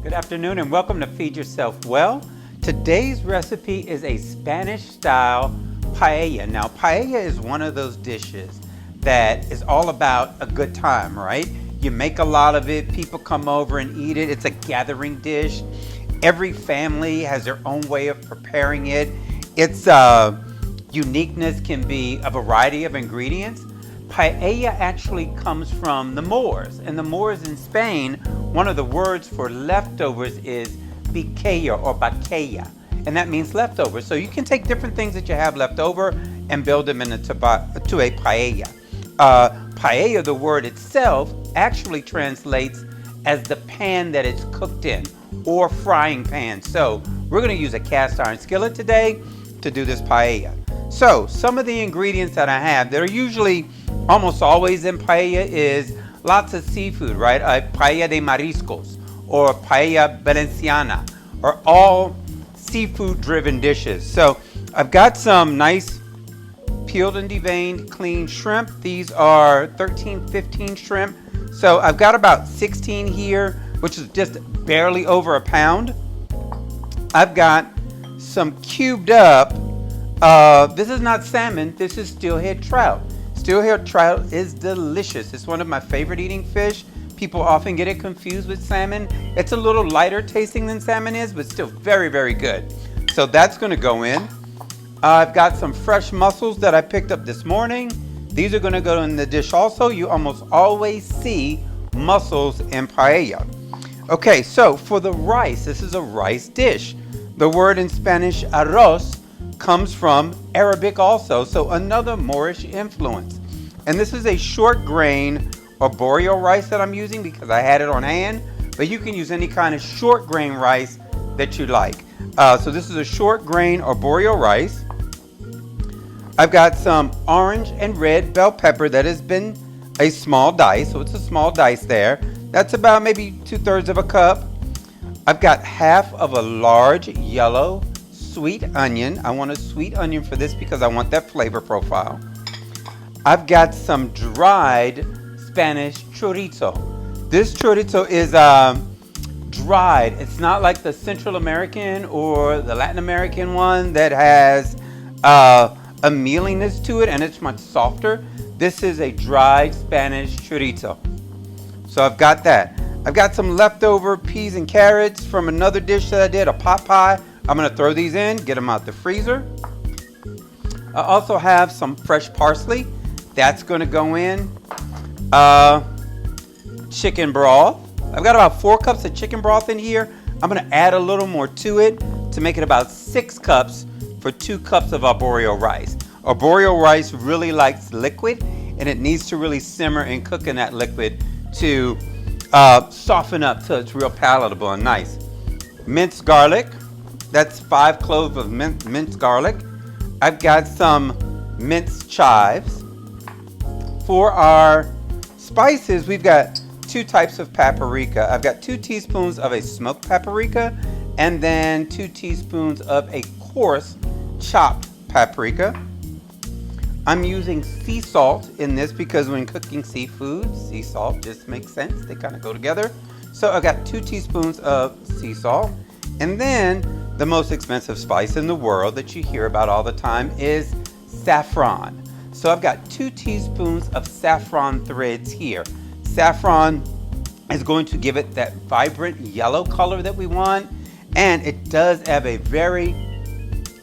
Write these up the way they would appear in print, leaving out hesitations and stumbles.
Good afternoon and welcome to Feed Yourself Well. Today's recipe is a Spanish-style paella. Now, paella is one of those dishes that is all about a good time, right? You make a lot of it, people come over and eat it. It's a gathering dish. Every family has their own way of preparing it. Its uniqueness can be a variety of ingredients. Paella actually comes from the Moors. And the Moors in Spain, one of the words for leftovers is piqueya or baqueya. And that means leftovers. So you can take different things that you have left over and build them into a paella. Paella, the word itself, actually translates as the pan that it's cooked in or frying pan. So we're going to use a cast iron skillet today to do this paella. So some of the ingredients that I have that are usually almost always in paella is lots of seafood, right? Paella de mariscos or paella valenciana are all seafood driven dishes. So I've got some nice peeled and deveined clean shrimp. These are 15 shrimp. So I've got about 16 here, which is just barely over a pound. I've got some cubed up, this is not salmon, this is steelhead trout. Steelhead trout is delicious. It's one of my favorite eating fish. People often get it confused with salmon. It's a little lighter tasting than salmon is, but still very, very good. So that's gonna go in. I've got some fresh mussels that I picked up this morning. These are gonna go in the dish also. You almost always see mussels in paella. Okay, so for the rice, this is a rice dish. The word in Spanish, arroz, comes from Arabic also, so another Moorish influence. And this is a short grain arborio rice that I'm using because I had it on hand, but you can use any kind of short grain rice that you like. So this is a short grain arborio rice. I've got some orange and red bell pepper that has been a small dice, so it's a small dice there. That's about maybe 2/3 of a cup. I've got half of a large yellow sweet onion. I want a sweet onion for this because I want that flavor profile. I've got some dried Spanish chorizo. This chorizo is dried. It's not like the Central American or the Latin American one that has a mealiness to it and it's much softer. This is a dried Spanish chorizo. So I've got that. I've got some leftover peas and carrots from another dish that I did, a pot pie. I'm gonna throw these in, get them out the freezer. I also have some fresh parsley. That's gonna go in. Chicken broth. I've got about 4 cups of chicken broth in here. I'm gonna add a little more to it to make it about 6 cups for 2 cups of arborio rice. Arborio rice really likes liquid and it needs to really simmer and cook in that liquid to soften up so it's real palatable and nice. Minced garlic. That's 5 cloves of minced garlic. I've got some minced chives. For our spices, we've got 2 types of paprika. I've got 2 teaspoons of a smoked paprika and then 2 teaspoons of a coarse chopped paprika. I'm using sea salt in this because when cooking seafood, sea salt just makes sense. They kind of go together. So I've got 2 teaspoons of sea salt. And then the most expensive spice in the world that you hear about all the time is saffron. So I've got 2 teaspoons of saffron threads here. Saffron is going to give it that vibrant yellow color that we want. And it does have a very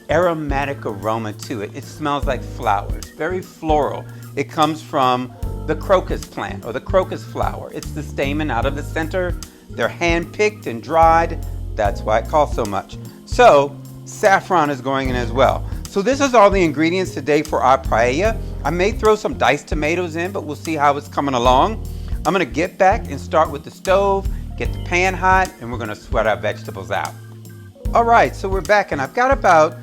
aromatic aroma to it. It smells like flowers, very floral. It comes from the crocus plant or the crocus flower. It's the stamen out of the center. They're hand picked and dried. That's why it costs so much. So saffron is going in as well. So this is all the ingredients today for our paella. I may throw some diced tomatoes in, but we'll see how it's coming along. I'm gonna get back and start with the stove, get the pan hot, and we're gonna sweat our vegetables out. All right, so we're back and I've got about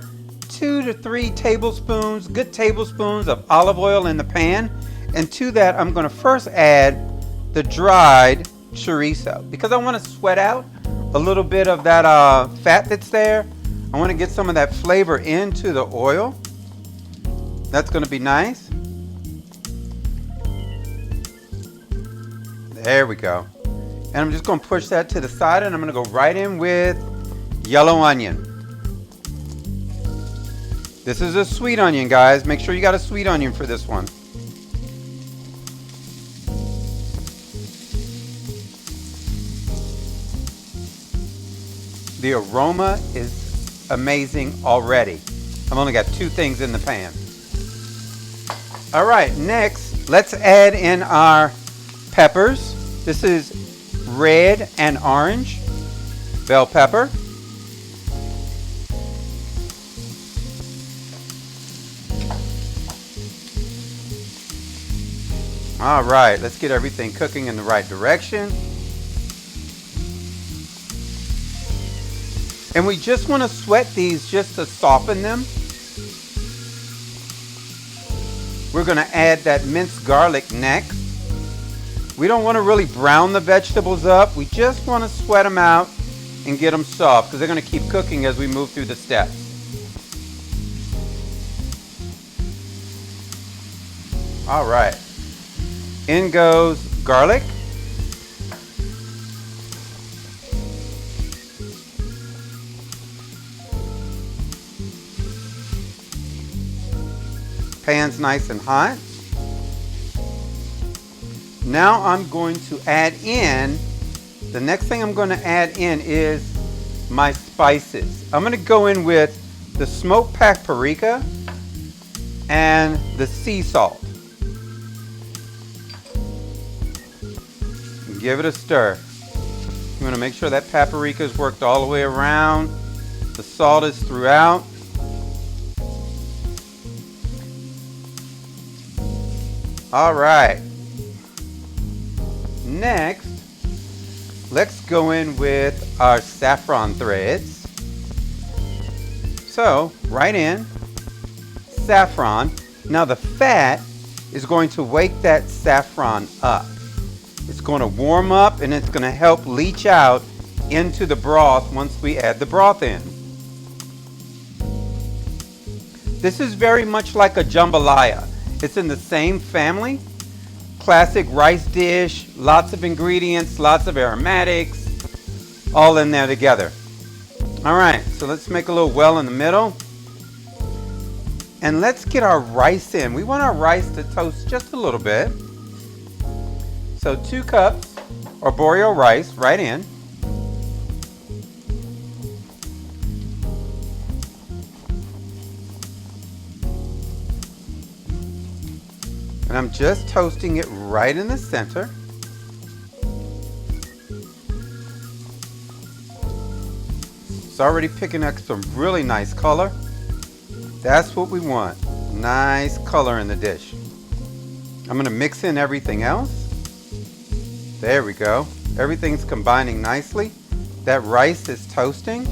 2 to 3 tablespoons, good tablespoons of olive oil in the pan. And to that, I'm gonna first add the dried chorizo because I wanna sweat out a little bit of that fat that's there. I wanna get some of that flavor into the oil. That's gonna be nice. There we go. And I'm just going to push that to the side, and I'm going to go right in with yellow onion. This is a sweet onion, guys. Make sure you got a sweet onion for this one. The aroma is amazing already. I've only got 2 things in the pan. All right, next, let's add in our peppers. This is red and orange bell pepper. All right, let's get everything cooking in the right direction. And we just want to sweat these just to soften them. We're going to add that minced garlic next. We don't want to really brown the vegetables up. We just want to sweat them out and get them soft because they're going to keep cooking as we move through the steps. All right. In goes garlic. Pan's nice and hot. Now I'm going to add in, the next thing I'm going to add in is my spices. I'm going to go in with the smoked paprika and the sea salt. Give it a stir. You want to make sure that paprika is worked all the way around. The salt is throughout. All right. Next, let's go in with our saffron threads. So, right in, saffron. Now the fat is going to wake that saffron up. It's going to warm up and it's going to help leach out into the broth once we add the broth in. This is very much like a jambalaya. It's in the same family. Classic rice dish, lots of ingredients, lots of aromatics, all in there together. All right, so let's make a little well in the middle. And let's get our rice in. We want our rice to toast just a little bit. So 2 cups arborio rice right in. And I'm just toasting it right in the center. It's already picking up some really nice color. That's what we want. Nice color in the dish. I'm going to mix in everything else. There we go. Everything's combining nicely. That rice is toasting.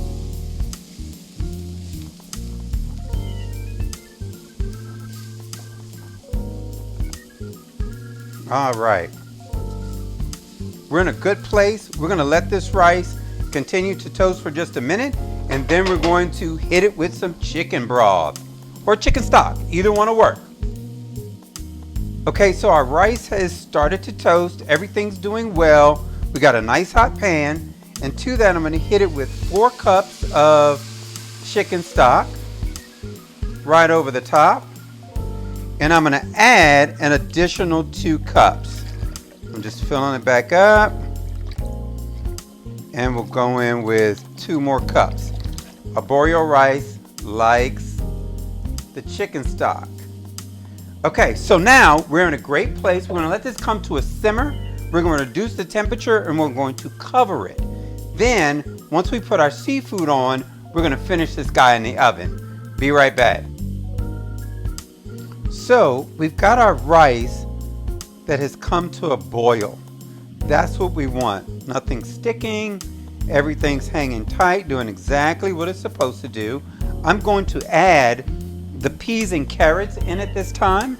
All right. We're in a good place. We're going to let this rice continue to toast for just a minute, and then we're going to hit it with some chicken broth or chicken stock. Either one will work. Okay, so our rice has started to toast. Everything's doing well. We got a nice hot pan, and to that I'm going to hit it with 4 cups of chicken stock right over the top. And I'm going to add an additional 2 cups. I'm just filling it back up. And we'll go in with 2 more cups. Arborio rice likes the chicken stock. Okay, so now we're in a great place. We're going to let this come to a simmer. We're going to reduce the temperature and we're going to cover it. Then, once we put our seafood on, we're going to finish this guy in the oven. Be right back. So, we've got our rice that has come to a boil. That's what we want. Nothing sticking. Everything's hanging tight, doing exactly what it's supposed to do. I'm going to add the peas and carrots in it this time.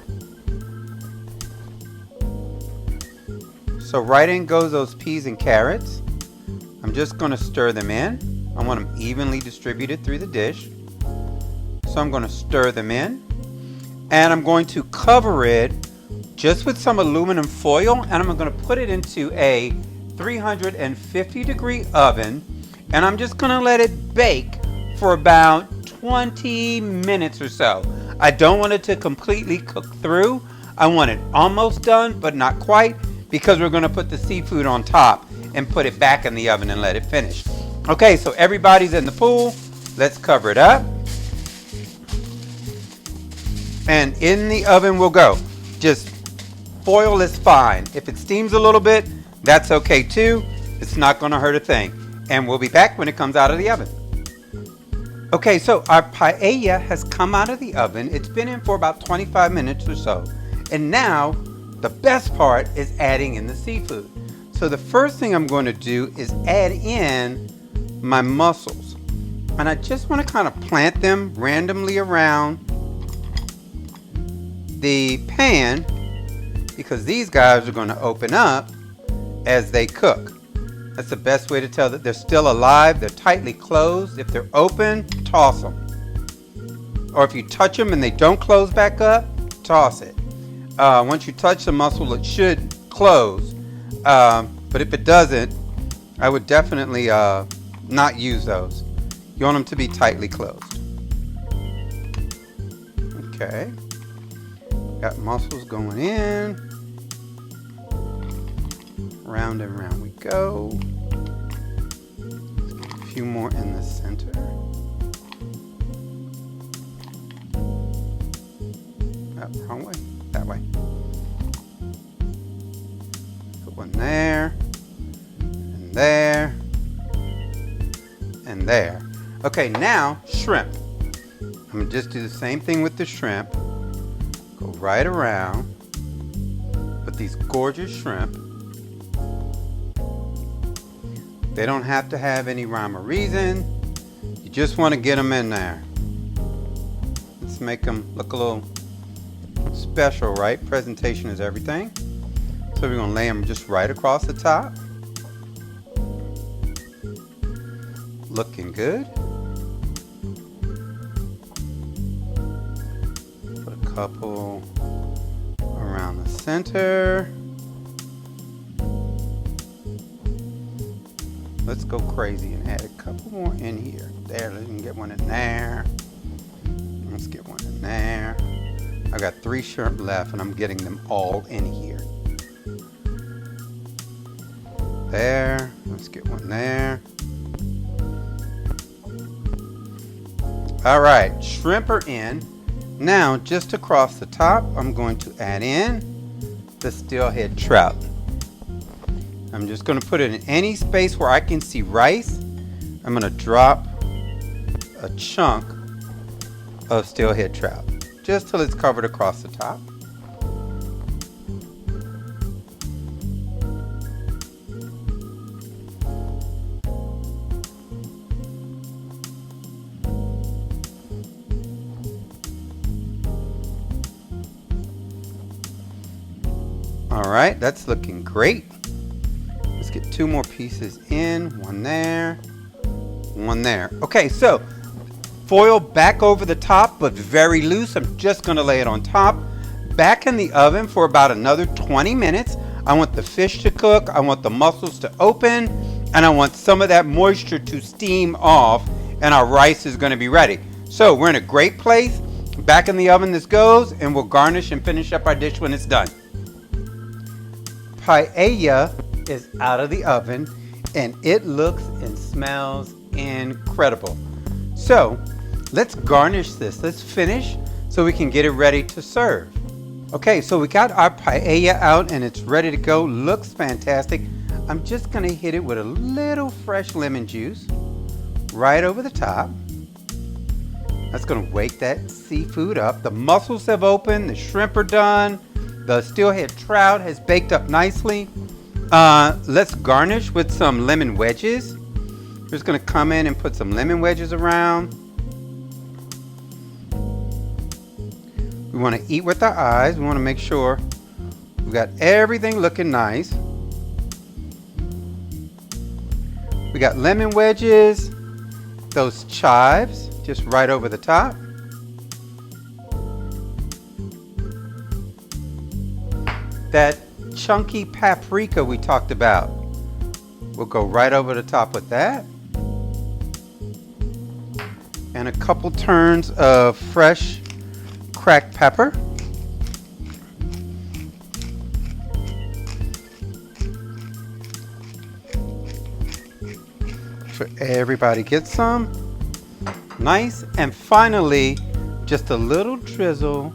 So right in goes those peas and carrots. I'm just going to stir them in. I want them evenly distributed through the dish. So I'm going to stir them in. And I'm going to cover it just with some aluminum foil, and I'm going to put it into a 350-degree oven, and I'm just gonna let it bake for about 20 minutes or so. I don't want it to completely cook through. I want it almost done, but not quite, because we're gonna put the seafood on top and put it back in the oven and let it finish. Okay, so everybody's in the pool. Let's cover it up. And in the oven we'll go. Just foil is fine. If it steams a little bit, that's okay too. It's not gonna hurt a thing. And we'll be back when it comes out of the oven. Okay, so our paella has come out of the oven. It's been in for about 25 minutes or so. And now, the best part is adding in the seafood. So the first thing I'm going to do is add in my mussels. And I just want to kind of plant them randomly around the pan, because these guys are going to open up as they cook. That's the best way to tell that they're still alive. They're tightly closed. If they're open, toss them. Or if you touch them and they don't close back up, toss it. Once you touch the mussel, it should close. But if it doesn't, I would definitely not use those. You want them to be tightly closed. Okay. Got mussels going in. Round and round we go. Let's get a few more in the center. Oh, wrong way. That way. Put one there. And there. And there. Okay, now shrimp. I'm going to just do the same thing with the shrimp. Go right around with these gorgeous shrimp. They don't have to have any rhyme or reason. You just want to get them in there. Let's make them look a little special, right? Presentation is everything. So we're going to lay them just right across the top. Looking good. Put a couple around the center. Let's go crazy and add a couple more in here. There, let me get one in there. Let's get one in there. I got 3 shrimp left and I'm getting them all in here. There, let's get one there. All right, shrimp are in. Now, just across the top, I'm going to add in the steelhead trout. I'm just going to put it in any space where I can see rice. I'm going to drop a chunk of steelhead trout, just till it's covered across the top. All right, that's looking great. Let's get 2 more pieces in, one there, one there. Okay, so foil back over the top, but very loose. I'm just gonna lay it on top. Back in the oven for about another 20 minutes. I want the fish to cook, I want the mussels to open, and I want some of that moisture to steam off, and our rice is gonna be ready. So we're in a great place. Back in the oven this goes, and we'll garnish and finish up our dish when it's done. Paella is out of the oven, and it looks and smells incredible. So let's garnish this. Let's finish so we can get it ready to serve. Okay, so we got our paella out and it's ready to go. Looks fantastic. I'm just gonna hit it with a little fresh lemon juice right over the top. That's gonna wake that seafood up. The mussels have opened, the shrimp are done, the steelhead trout has baked up nicely. Let's garnish with some lemon wedges. We're just gonna come in and put some lemon wedges around. We wanna eat with our eyes. We wanna make sure we've got everything looking nice. We got lemon wedges, those chives just right over the top. That chunky paprika we talked about We'll go right over the top with that. And a couple turns of fresh cracked pepper. So everybody gets some. Nice. And finally, just a little drizzle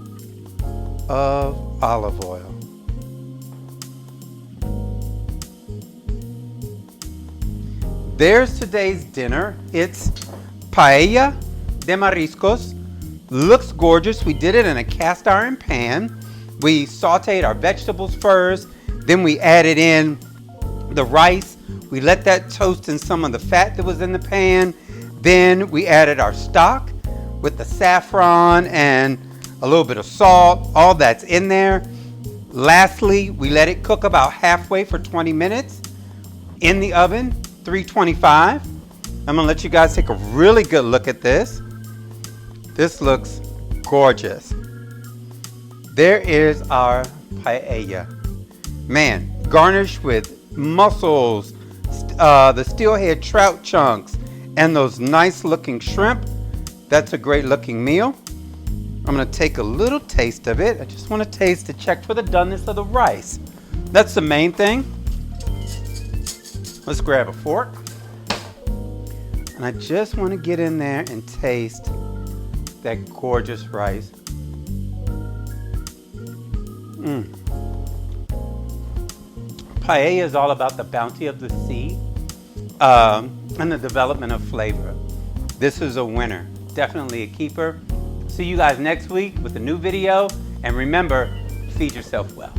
of olive oil. There's today's dinner. It's paella de mariscos. Looks gorgeous. We did it in a cast iron pan. We sauteed our vegetables first. Then we added in the rice. We let that toast in some of the fat that was in the pan. Then we added our stock with the saffron and a little bit of salt. All that's in there. Lastly, we let it cook about halfway for 20 minutes in the oven, 325. I'm gonna let you guys take a really good look at this. This looks gorgeous. There is our paella. Man, garnished with mussels, the steelhead trout chunks, and those nice looking shrimp. That's a great looking meal. I'm gonna take a little taste of it. I just wanna taste to check for the doneness of the rice. That's the main thing. Let's grab a fork. And I just wanna get in there and taste that gorgeous rice. Paella is all about the bounty of the sea and the development of flavor. This is a winner, definitely a keeper. See you guys next week with a new video, and remember, feed yourself well.